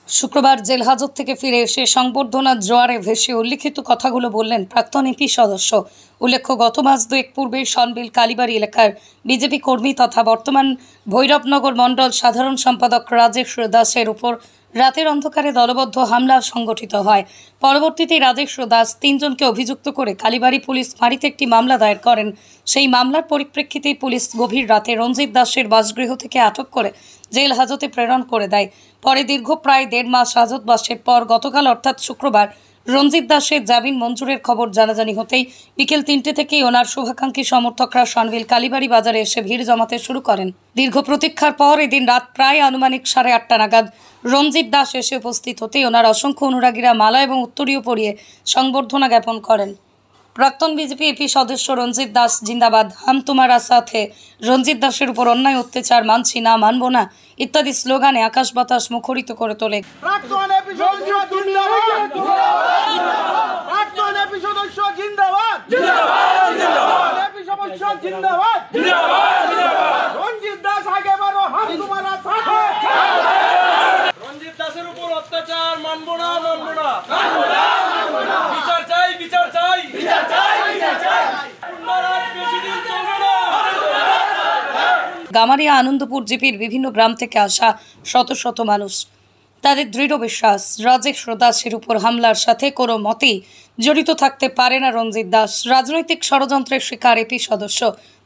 শুক্রবার জেল হাজত থেকে ফিরে এসে সংবর্ধনার জোয়ারে ভেসে উল্লিখিত কথাগুলো বললেন প্রাক্তন এপি সদস্য। উল্লেখ্য, গত মাস দুয়েক পূর্বে সনবিল কালীবাড়ি এলাকার বিজেপি কর্মী তথা বর্তমান ভৈরবনগর মণ্ডল সাধারণ সম্পাদক রাজেশ দাসের উপর রাতের অন্ধকারে দলবদ্ধ হামলা সংগঠিত হয়। পরবর্তীতে রাজেশ দাস তিনজনকে অভিযুক্ত করে কালীবাড়ি পুলিশ ফাঁড়িতে একটি মামলা দায়ের করেন। সেই মামলার পরিপ্রেক্ষিতে পুলিশ গভীর রাতে রঞ্জিত দাসের বাসগৃহ থেকে আটক করে জেল হাজতে প্রেরণ করে দেয়। পরে দীর্ঘ প্রায় 1.5 মাস হাজতবাসের পর গতকাল অর্থাৎ শুক্রবার রঞ্জিত দাসের জামিন মঞ্জুরের খবর জানাজানি হতেই বিকেল 3টে থেকেই ওনার শুভাকাঙ্ক্ষী সমর্থকরা সনবিল কালীবাড়ি বাজারে এসে ভিড় জমাতে শুরু করেন। দীর্ঘ প্রতীক্ষার পর এদিন রাত প্রায় আনুমানিক 8:30 নাগাদ রঞ্জিত দাস এসে উপস্থিত হতেই ওনার অসংখ্য অনুরাগীরা মালা এবং উত্তরীয় পরিয়ে সংবর্ধনা জ্ঞাপন করেন। প্রাক্তন বিজেপি এপি সদস্য রঞ্জিত দাস জিন্দাবাদ, হাম তোমারা সাথে, রঞ্জিত দাসের উপর অন্যায় অত্যাচার মানছি না, মানব না ইত্যাদি স্লোগানে আকাশ বাতাস মুখরিত করে তোলে। রঞ্জিত দাসের উপর অত্যাচার মানব না, মানব না, বিচার চাই, বিচার চাই, বিচার চাই, বিচার চাই। গামারিয়া আনন্দপুর জিপির বিভিন্ন গ্রাম থেকে আসা শত শত মানুষ, তাদের দৃঢ় বিশ্বাস রাজেশ দাসের উপর হামলার সাথে কোনো মতেই জড়িত থাকতে পারে না রঞ্জিত দাস। রাজনৈতিক ষড়যন্ত্রের শিকার এপি সদস্য।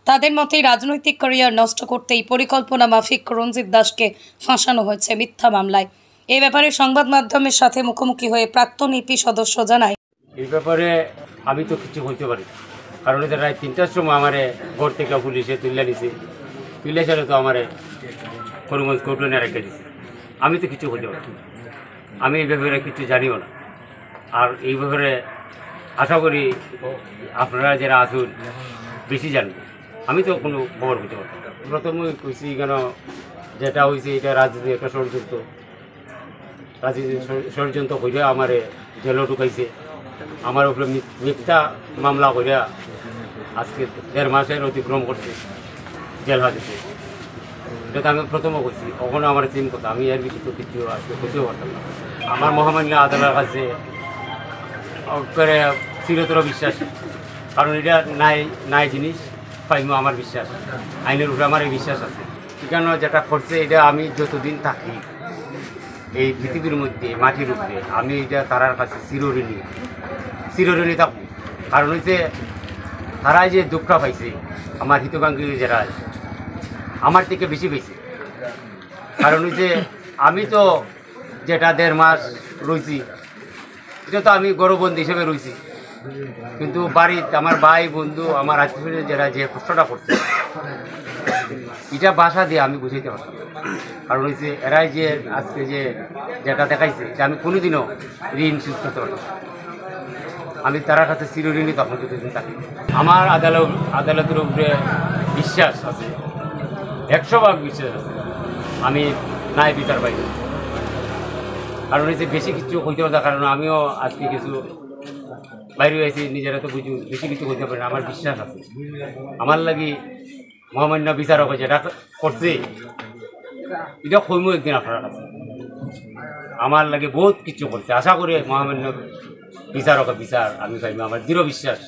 তাদের মতেই রাজনৈতিক ক্যারিয়ার নষ্ট করতেই পরিকল্পনা মাফিক রঞ্জিত দাসকে ফাঁসানো হয়েছে মিথ্যা মামলায়। এ ব্যাপারে সংবাদ মাধ্যমের সাথে মুখোমুখি হয়ে প্রাক্তন এপি সদস্য জানায়, এই ব্যাপারে আমি তো কিছু বলতে পারি না, কারণ রাত 3টার সময় আমারে ঘর থেকে পুলিশে তুলে নিছে, তুলে ছেড়ে তো আমারে করিমগঞ্জ কোর্টনে রেখে দিছে। আমি তো কিছু বলতে পারি না, আমি এই ব্যাপারে কিছু জানিও না। আর এই ব্যাপারে আশা করি আপনারা যারা আসুন বেশি জানবেন, আমি তো কোনো খবর বলতে পারি না। প্রথমে কইছি কেন যেটা হয়েছে এটা রাজনীতি একটা ষড়যন্ত্র, রাজনীতি ষড়যন্ত্র করে আমারে জেলও ঢুকাইছে, আমার উপরে মিথ্যা মামলা করে আজকে 1.5 মাসের অতিক্রম করছে জেল হাজতে। এটা তো আমি প্রথমে করছি, কখনো আমার চিন কথা, আমি এর বেশি তো কিছু আজকে বুঝতেও পারতাম না। আমার মহামান্য আদালতের কাছে করে চিরতর বিশ্বাস, কারণ এটা নাই জিনিস পাইমো আমার বিশ্বাস, আইনের উপরে আমার এই বিশ্বাস আছে। কেন যেটা করছে এটা আমি যতদিন থাকি এই পৃথিবীর মধ্যে মাটির উপরে, আমি এটা তারার কাছে চিরঋণী থাকবো। কারণ হচ্ছে তারাই যে দুঃখ পাইছে আমার হিতকাঙ্ক্ষী যারা আমার থেকে বেশি পেয়েছে। কারণ হচ্ছে আমি তো যেটা 1.5 মাস রয়েছি এটা তো আমি গৌরববন্দী হিসেবে রয়েছি, কিন্তু বাড়িতে আমার ভাই বন্ধু আমার আত্মীয় যারা যে কষ্টটা করছে এটা বাসা দিয়ে আমি বুঝাইতে পারতাম। কারণ হচ্ছে এরাই যে আজকে যেটা দেখাইছে যে আমি কোনোদিনও ঋণ শোধ করতে পারতাম। আমি তার কাছে চিরঋণী তখন যতদিন থাকি। আমার আদালতের উপরে বিশ্বাস আছে, 100% বিশ্বাস আছে, আমি নাই বিচার পাই। কারণ হচ্ছে বেশি কিছু হইতে পারে, কারণ আমিও আজকে কিছু বাইরে হয়েছি, নিজেরা তো বুঝি বেশি কিছু হইতে পারে না। আমার বিশ্বাস আছে আমার লাগি মহামান্য বিচারক যেটা করছে এটা কইমো একদিন আপনার কাছে, আমার লাগে বহুত কিছু করছে। আশা করি মহামান্য বিচারক বিচার আমি পাইব, আমার দৃঢ় বিশ্বাস।